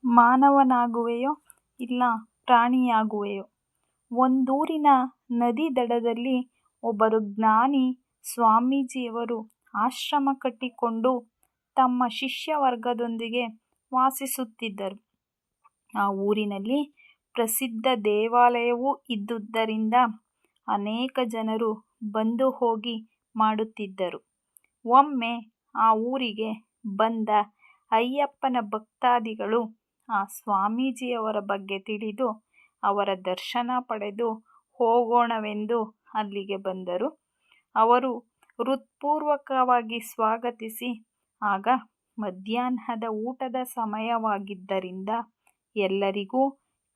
ಮಾನವನಾಗುವೆಯೋ ಇಲ್ಲ ಪ್ರಾಣಿಯಾಗುವೆಯೋ? ಒಂದೂರಿನ ನದಿ ದಡದಲ್ಲಿ ಒಬ್ಬರು ಜ್ಞಾನಿ ಸ್ವಾಮೀಜಿಯವರು ಆಶ್ರಮ ಕಟ್ಟಿಕೊಂಡು ತಮ್ಮ ಶಿಷ್ಯವರ್ಗದೊಂದಿಗೆ ವಾಸಿಸುತ್ತಿದ್ದರು. ಆ ಊರಿನಲ್ಲಿ ಪ್ರಸಿದ್ಧ ದೇವಾಲಯವೂ ಇದ್ದುದರಿಂದ ಅನೇಕ ಜನರು ಬಂದು ಹೋಗಿ ಮಾಡುತ್ತಿದ್ದರು. ಒಮ್ಮೆ ಆ ಊರಿಗೆ ಬಂದ ಅಯ್ಯಪ್ಪನ ಭಕ್ತಾದಿಗಳು ಆ ಸ್ವಾಮೀಜಿಯವರ ಬಗ್ಗೆ ತಿಳಿದು ಅವರ ದರ್ಶನ ಪಡೆದು ಹೋಗೋಣವೆಂದು ಅಲ್ಲಿಗೆ ಬಂದರು. ಅವರು ಹೃತ್ಪೂರ್ವಕವಾಗಿ ಸ್ವಾಗತಿಸಿ, ಆಗ ಮಧ್ಯಾಹ್ನದ ಊಟದ ಸಮಯವಾಗಿದ್ದರಿಂದ ಎಲ್ಲರಿಗೂ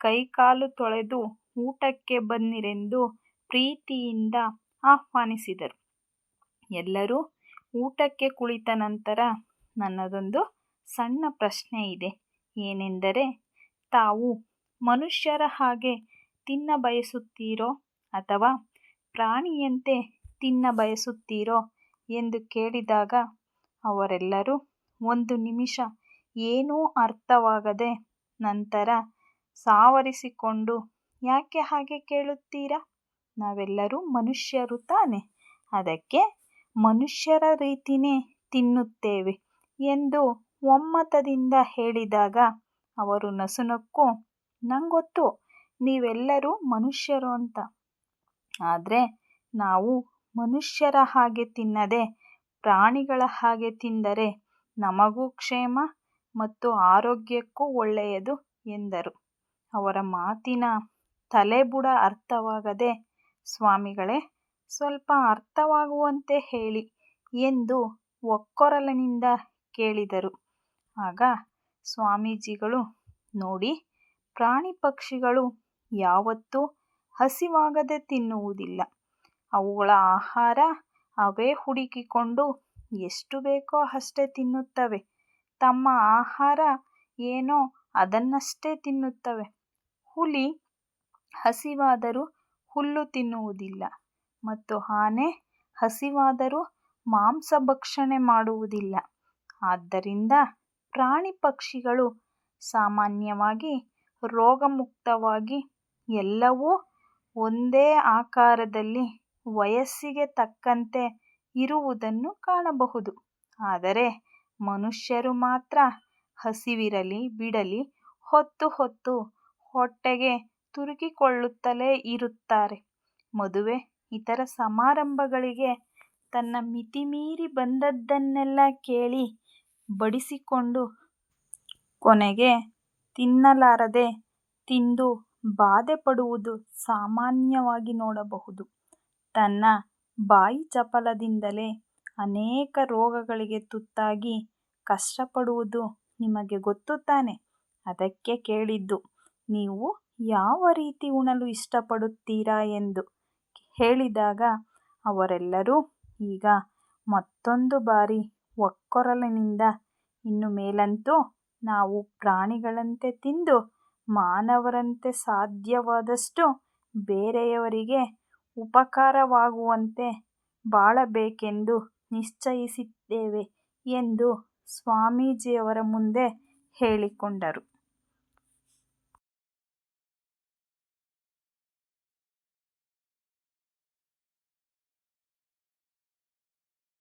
ಕೈಕಾಲು ತೊಳೆದು ಊಟಕ್ಕೆ ಬನ್ನಿರೆಂದು ಪ್ರೀತಿಯಿಂದ ಆಹ್ವಾನಿಸಿದರು. ಎಲ್ಲರೂ ಊಟಕ್ಕೆ ಕುಳಿತ ನಂತರ ನನ್ನದೊಂದು ಸಣ್ಣ ಪ್ರಶ್ನೆ ಇದೆ. ಏನೆಂದರೆ, ತಾವು ಮನುಷ್ಯರ ಹಾಗೆ ತಿನ್ನಬಯಸುತ್ತೀರೋ ಅಥವಾ ಪ್ರಾಣಿಯಂತೆ ತಿನ್ನಬಯಸುತ್ತೀರೋ ಎಂದು ಕೇಳಿದಾಗ ಅವರೆಲ್ಲರೂ ಒಂದು ನಿಮಿಷ ಏನೂ ಅರ್ಥವಾಗದೆ ನಂತರ ಸಾವರಿಸಿಕೊಂಡು, ಯಾಕೆ ಹಾಗೆ ಕೇಳುತ್ತೀರಾ? ನಾವೆಲ್ಲರೂ ಮನುಷ್ಯರು ತಾನೆ, ಅದಕ್ಕೆ ಮನುಷ್ಯರ ರೀತಿನೇ ತಿನ್ನುತ್ತೇವೆ ಎಂದು ಒಮ್ಮತದಿಂದ ಹೇಳಿದಾಗ ಅವರು ನಸುನಕ್ಕು, ನಂಗೊತ್ತು ನೀವೆಲ್ಲರೂ ಮನುಷ್ಯರು ಅಂತ. ಆದರೆ ನಾವು ಮನುಷ್ಯರ ಹಾಗೆ ತಿನ್ನದೆ ಪ್ರಾಣಿಗಳ ಹಾಗೆ ತಿಂದರೆ ನಮಗೂ ಕ್ಷೇಮ ಮತ್ತು ಆರೋಗ್ಯಕ್ಕೂ ಒಳ್ಳೆಯದು ಎಂದರು. ಅವರ ಮಾತಿನ ತಲೆಬುಡ ಅರ್ಥವಾಗದೆ, ಸ್ವಾಮಿಗಳೇ, ಸ್ವಲ್ಪ ಅರ್ಥವಾಗುವಂತೆ ಹೇಳಿ ಎಂದು ಒಕ್ಕೊರಲಿನಿಂದ ಕೇಳಿದರು. ಆಗ ಸ್ವಾಮೀಜಿಗಳು, ನೋಡಿ, ಪ್ರಾಣಿ ಪಕ್ಷಿಗಳು ಯಾವತ್ತೂ ಹಸಿವಾಗದೆ ತಿನ್ನುವುದಿಲ್ಲ. ಅವುಗಳ ಆಹಾರ ಅವೇ ಹುಡುಕಿಕೊಂಡು ಎಷ್ಟು ಬೇಕೋ ಅಷ್ಟೇ ತಿನ್ನುತ್ತವೆ. ತಮ್ಮ ಆಹಾರ ಏನೋ ಅದನ್ನಷ್ಟೇ ತಿನ್ನುತ್ತವೆ. ಹುಲಿ ಹಸಿವಾದರೂ ಹುಲ್ಲು ತಿನ್ನುವುದಿಲ್ಲ ಮತ್ತು ಆನೆ ಹಸಿವಾದರೂ ಮಾಂಸ ಭಕ್ಷಣೆ ಮಾಡುವುದಿಲ್ಲ. ಆದ್ದರಿಂದ ಪ್ರಾಣಿ ಪಕ್ಷಿಗಳು ಸಾಮಾನ್ಯವಾಗಿ ರೋಗಮುಕ್ತವಾಗಿ ಎಲ್ಲವೂ ಒಂದೇ ಆಕಾರದಲ್ಲಿ ವಯಸ್ಸಿಗೆ ತಕ್ಕಂತೆ ಇರುವುದನ್ನು ಕಾಣಬಹುದು. ಆದರೆ ಮನುಷ್ಯರು ಮಾತ್ರ ಹಸಿವಿರಲಿ ಬಿಡಲಿ ಹೊತ್ತು ಹೊತ್ತು ಹೊಟ್ಟೆಗೆ ತುರುಕಿಕೊಳ್ಳುತ್ತಲೇ ಇರುತ್ತಾರೆ. ಮದುವೆ ಇತರ ಸಮಾರಂಭಗಳಿಗೆ ತನ್ನ ಮಿತಿಮೀರಿ ಬಂದದ್ದನ್ನೆಲ್ಲ ಕೇಳಿ ಬಡಿಸಿಕೊಂಡು ಕೊನೆಗೆ ತಿನ್ನಲಾರದೆ ತಿಂದು ಬಾಧೆ ಪಡುವುದು ಸಾಮಾನ್ಯವಾಗಿ ನೋಡಬಹುದು. ತನ್ನ ಬಾಯಿ ಚಪಲದಿಂದಲೇ ಅನೇಕ ರೋಗಗಳಿಗೆ ತುತ್ತಾಗಿ ಕಷ್ಟಪಡುವುದು ನಿಮಗೆ ಗೊತ್ತು ತಾನೆ. ಅದಕ್ಕೆ ಕೇಳಿದ್ದು, ನೀವು ಯಾವ ರೀತಿ ಉಣಲು ಇಷ್ಟಪಡುತ್ತೀರಾ ಎಂದು. ಹೇಳಿದಾಗ ಅವರೆಲ್ಲರೂ ಈಗ ಮತ್ತೊಂದು ಬಾರಿ ಒಕ್ಕೊರಲಿನಿಂದ, ಇನ್ನು ಮೇಲಂತೂ ನಾವು ಪ್ರಾಣಿಗಳಂತೆ ತಿಂದು ಮಾನವರಂತೆ ಸಾಧ್ಯವಾದಷ್ಟು ಬೇರೆಯವರಿಗೆ ಉಪಕಾರವಾಗುವಂತೆ ಬಾಳಬೇಕೆಂದು ನಿಶ್ಚಯಿಸಿದ್ದೇವೆ ಎಂದು ಸ್ವಾಮೀಜಿಯವರ ಮುಂದೆ ಹೇಳಿಕೊಂಡರು.